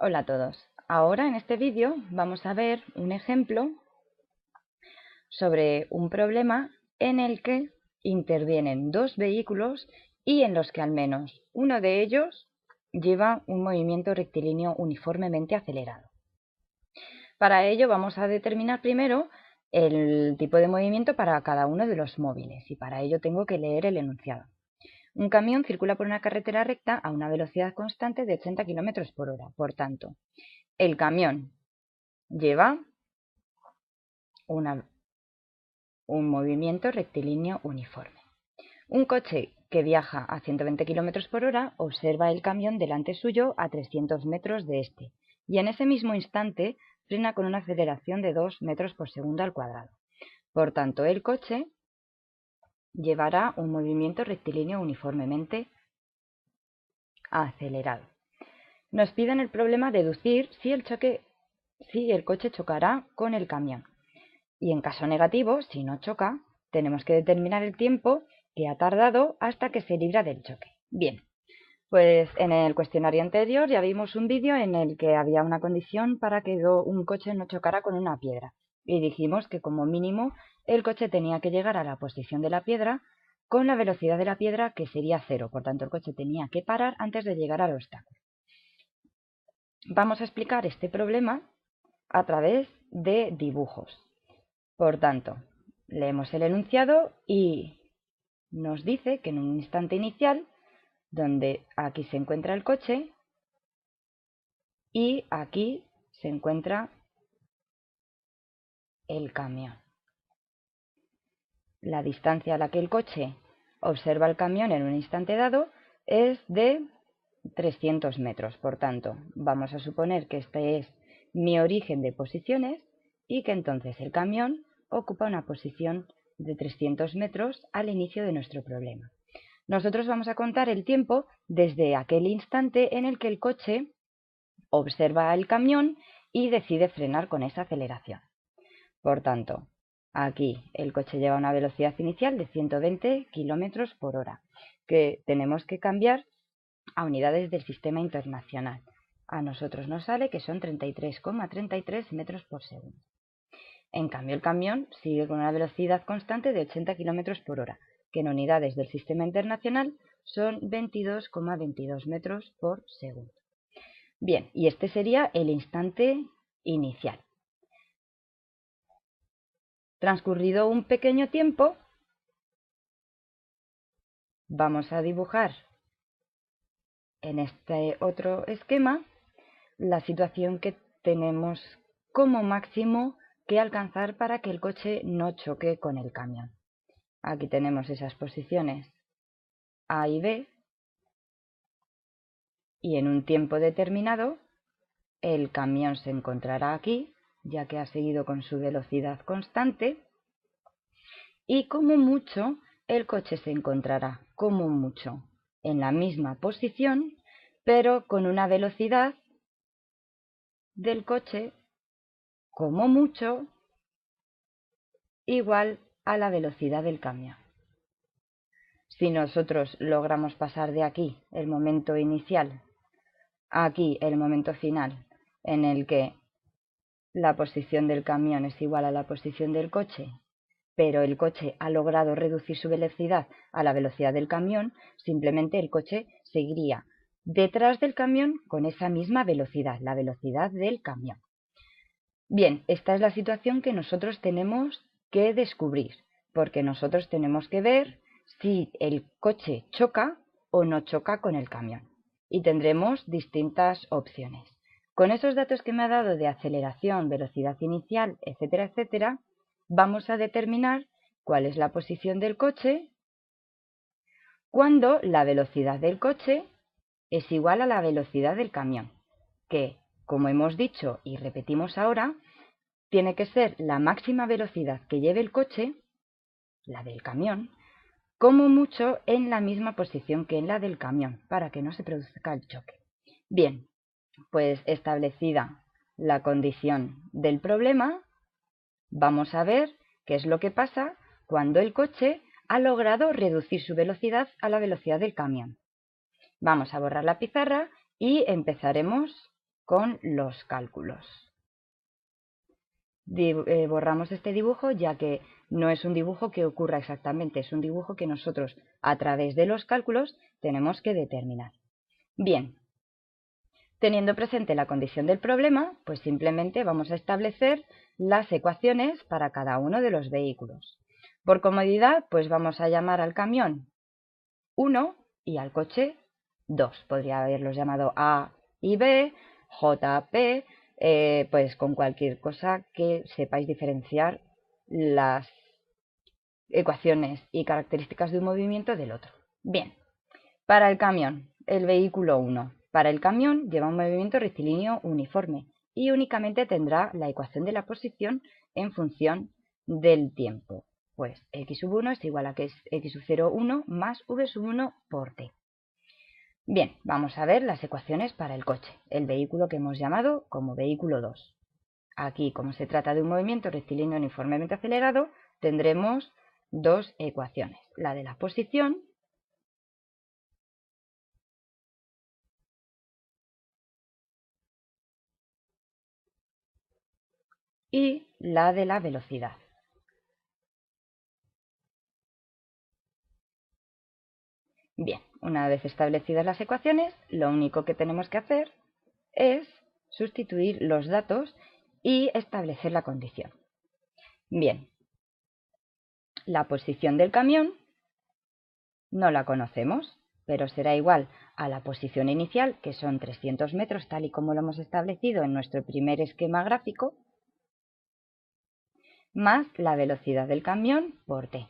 Hola a todos. Ahora en este vídeo vamos a ver un ejemplo sobre un problema en el que intervienen dos vehículos y en los que al menos uno de ellos lleva un movimiento rectilíneo uniformemente acelerado. Para ello vamos a determinar primero el tipo de movimiento para cada uno de los móviles y para ello tengo que leer el enunciado. Un camión circula por una carretera recta a una velocidad constante de 80 km por hora. Por tanto, el camión lleva un movimiento rectilíneo uniforme. Un coche que viaja a 120 km por hora observa el camión delante suyo a 300 metros de este y en ese mismo instante frena con una aceleración de 2 metros por segundo al cuadrado. Por tanto, el coche llevará un movimiento rectilíneo uniformemente acelerado. Nos piden el problema deducir si el coche chocará con el camión. Y en caso negativo, si no choca, tenemos que determinar el tiempo que ha tardado hasta que se libra del choque. Bien, pues en el cuestionario anterior ya vimos un vídeo en el que había una condición para que un coche no chocara con una piedra. Y dijimos que como mínimo el coche tenía que llegar a la posición de la piedra con la velocidad de la piedra que sería 0. Por tanto, el coche tenía que parar antes de llegar al obstáculo. Vamos a explicar este problema a través de dibujos. Por tanto, leemos el enunciado y nos dice que en un instante inicial, donde aquí se encuentra el coche y aquí se encuentra el camión. La distancia a la que el coche observa el camión en un instante dado es de 300 metros. Por tanto, vamos a suponer que este es mi origen de posiciones y que entonces el camión ocupa una posición de 300 metros al inicio de nuestro problema. Nosotros vamos a contar el tiempo desde aquel instante en el que el coche observa el camión y decide frenar con esa aceleración. Por tanto, aquí el coche lleva una velocidad inicial de 120 km por hora, que tenemos que cambiar a unidades del sistema internacional. A nosotros nos sale que son 33,33 metros por segundo. En cambio, el camión sigue con una velocidad constante de 80 km por hora, que en unidades del sistema internacional son 22,22 metros por segundo. Bien, y este sería el instante inicial. Transcurrido un pequeño tiempo, vamos a dibujar en este otro esquema la situación que tenemos como máximo que alcanzar para que el coche no choque con el camión. Aquí tenemos esas posiciones A y B y en un tiempo determinado el camión se encontrará aquí, ya que ha seguido con su velocidad constante, y como mucho el coche se encontrará como mucho en la misma posición, pero con una velocidad del coche como mucho igual a la velocidad del camión. Si nosotros logramos pasar de aquí el momento inicial a aquí el momento final, en el que la posición del camión es igual a la posición del coche, pero el coche ha logrado reducir su velocidad a la velocidad del camión, simplemente el coche seguiría detrás del camión con esa misma velocidad, la velocidad del camión. Bien, esta es la situación que nosotros tenemos que descubrir, porque nosotros tenemos que ver si el coche choca o no choca con el camión. Y tendremos distintas opciones. Con esos datos que me ha dado de aceleración, velocidad inicial, etcétera, etcétera, vamos a determinar cuál es la posición del coche cuando la velocidad del coche es igual a la velocidad del camión, que, como hemos dicho y repetimos ahora, tiene que ser la máxima velocidad que lleve el coche, la del camión, como mucho en la misma posición que en la del camión, para que no se produzca el choque. Bien, pues establecida la condición del problema, vamos a ver qué es lo que pasa cuando el coche ha logrado reducir su velocidad a la velocidad del camión. Vamos a borrar la pizarra y empezaremos con los cálculos. Borramos este dibujo ya que no es un dibujo que ocurra exactamente, es un dibujo que nosotros a través de los cálculos tenemos que determinar. Bien, teniendo presente la condición del problema, pues simplemente vamos a establecer las ecuaciones para cada uno de los vehículos. Por comodidad, pues vamos a llamar al camión 1 y al coche 2. Podría haberlos llamado A y B, J, P, pues con cualquier cosa que sepáis diferenciar las ecuaciones y características de un movimiento del otro. Bien, para el camión, el vehículo 1. Para el camión lleva un movimiento rectilíneo uniforme y únicamente tendrá la ecuación de la posición en función del tiempo. Pues x sub 1 es igual a que es x sub 0, 1 más v sub 1 por t. Bien, vamos a ver las ecuaciones para el coche, el vehículo que hemos llamado como vehículo 2. Aquí, como se trata de un movimiento rectilíneo uniformemente acelerado, tendremos dos ecuaciones, la de la posición y la de la velocidad. Bien, una vez establecidas las ecuaciones, lo único que tenemos que hacer es sustituir los datos y establecer la condición. Bien, la posición del camión no la conocemos, pero será igual a la posición inicial, que son 300 metros, tal y como lo hemos establecido en nuestro primer esquema gráfico, más la velocidad del camión por t.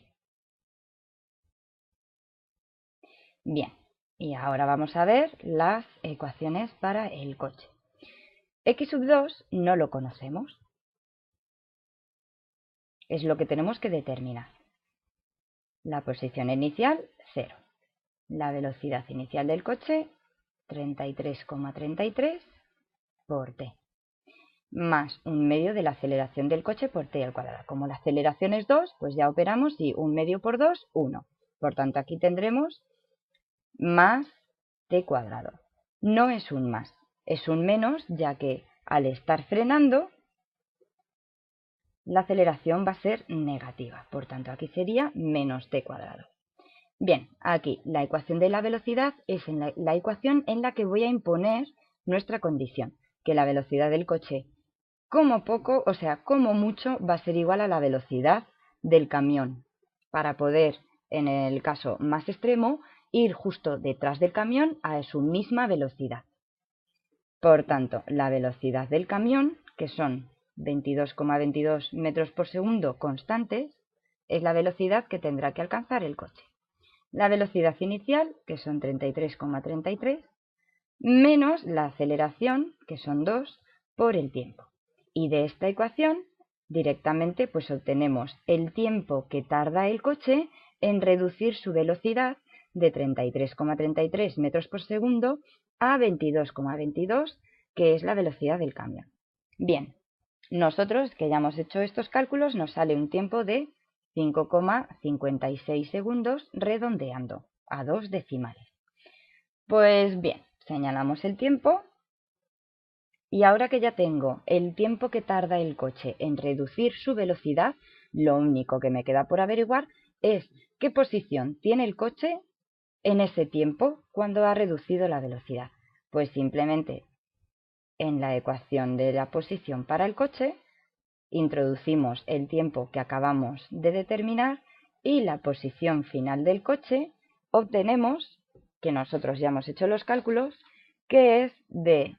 Bien, y ahora vamos a ver las ecuaciones para el coche. X sub 2 no lo conocemos. Es lo que tenemos que determinar. La posición inicial, 0. La velocidad inicial del coche, 33,33 por t. Más un medio de la aceleración del coche por t al cuadrado. Como la aceleración es 2, pues ya operamos y un medio por 2, 1. Por tanto, aquí tendremos más t cuadrado. No es un más, es un menos, ya que al estar frenando, la aceleración va a ser negativa. Por tanto, aquí sería menos t cuadrado. Bien, aquí la ecuación de la velocidad es la ecuación en la que voy a imponer nuestra condición, que la velocidad del coche, como poco, o sea, como mucho, va a ser igual a la velocidad del camión, para poder, en el caso más extremo, ir justo detrás del camión a su misma velocidad. Por tanto, la velocidad del camión, que son 22,22 metros por segundo constantes, es la velocidad que tendrá que alcanzar el coche. La velocidad inicial, que son 33,33, menos la aceleración, que son 2, por el tiempo. Y de esta ecuación, directamente pues obtenemos el tiempo que tarda el coche en reducir su velocidad de 33,33 metros por segundo a 22,22, que es la velocidad del camión. Bien, nosotros que ya hemos hecho estos cálculos nos sale un tiempo de 5,56 segundos redondeando a 2 decimales. Pues bien, señalamos el tiempo y ahora que ya tengo el tiempo que tarda el coche en reducir su velocidad, lo único que me queda por averiguar es qué posición tiene el coche en ese tiempo cuando ha reducido la velocidad. Pues simplemente en la ecuación de la posición para el coche introducimos el tiempo que acabamos de determinar y la posición final del coche obtenemos, que nosotros ya hemos hecho los cálculos, que es de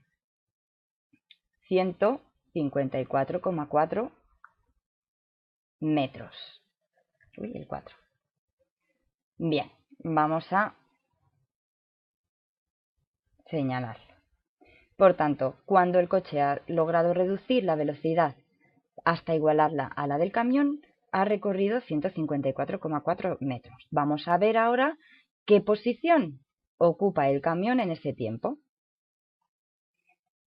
154,4 metros. Uy, el 4. Bien, vamos a señalarlo. Por tanto, cuando el coche ha logrado reducir la velocidad hasta igualarla a la del camión, ha recorrido 154,4 metros. Vamos a ver ahora qué posición ocupa el camión en ese tiempo.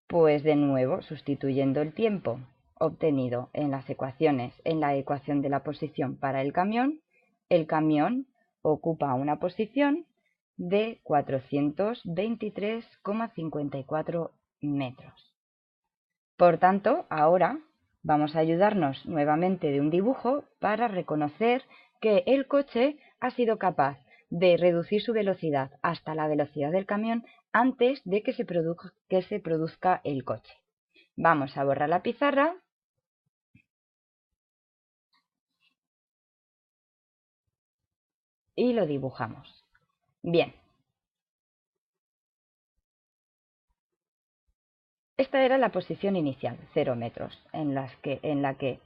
Pues de nuevo, sustituyendo el tiempo obtenido en las ecuaciones en la ecuación de la posición para el camión ocupa una posición de 423,54 metros. Por tanto, ahora vamos a ayudarnos nuevamente de un dibujo para reconocer que el coche ha sido capaz de reducir su velocidad hasta la velocidad del camión antes de que se produzca el coche. Vamos a borrar la pizarra y lo dibujamos. Bien. Esta era la posición inicial, 0 metros, en la que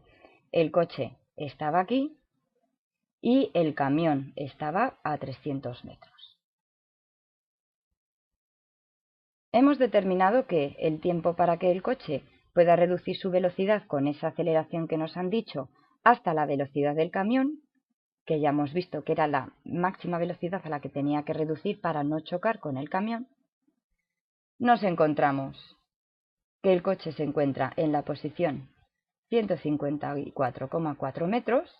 el coche estaba aquí y el camión estaba a 300 metros. Hemos determinado que el tiempo para que el coche pueda reducir su velocidad con esa aceleración que nos han dicho hasta la velocidad del camión, que ya hemos visto que era la máxima velocidad a la que tenía que reducir para no chocar con el camión, nos encontramos que el coche se encuentra en la posición 154,4 metros,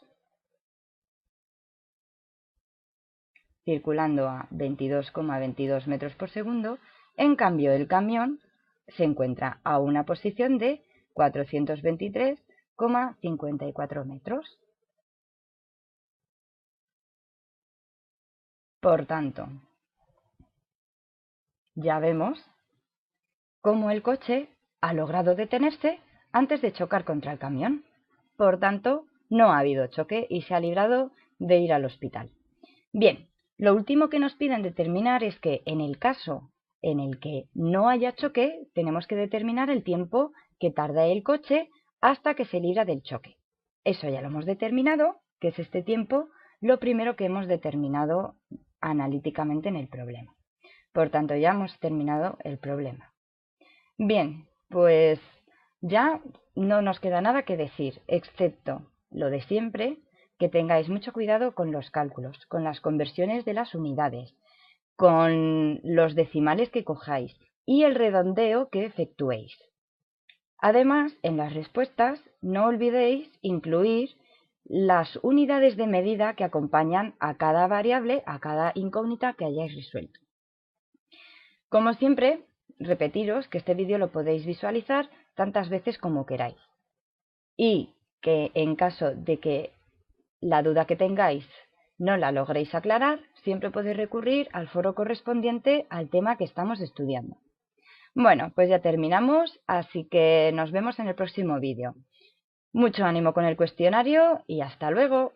circulando a 22,22 metros por segundo. En cambio, el camión se encuentra a una posición de 423,54 metros. Por tanto, ya vemos cómo el coche ha logrado detenerse antes de chocar contra el camión. Por tanto, no ha habido choque y se ha librado de ir al hospital. Bien, lo último que nos piden determinar es que en el caso en el que no haya choque, tenemos que determinar el tiempo que tarda el coche hasta que se libra del choque. Eso ya lo hemos determinado, que es este tiempo, lo primero que hemos determinado analíticamente en el problema. Por tanto, ya hemos terminado el problema. Bien, pues ya no nos queda nada que decir, excepto lo de siempre, que tengáis mucho cuidado con los cálculos, con las conversiones de las unidades, con los decimales que cojáis y el redondeo que efectuéis. Además, en las respuestas no olvidéis incluir las unidades de medida que acompañan a cada variable, a cada incógnita que hayáis resuelto. Como siempre, repetiros que este vídeo lo podéis visualizar tantas veces como queráis y que en caso de que la duda que tengáis no la logréis aclarar, siempre podéis recurrir al foro correspondiente al tema que estamos estudiando. Bueno, pues ya terminamos, así que nos vemos en el próximo vídeo. Mucho ánimo con el cuestionario y hasta luego.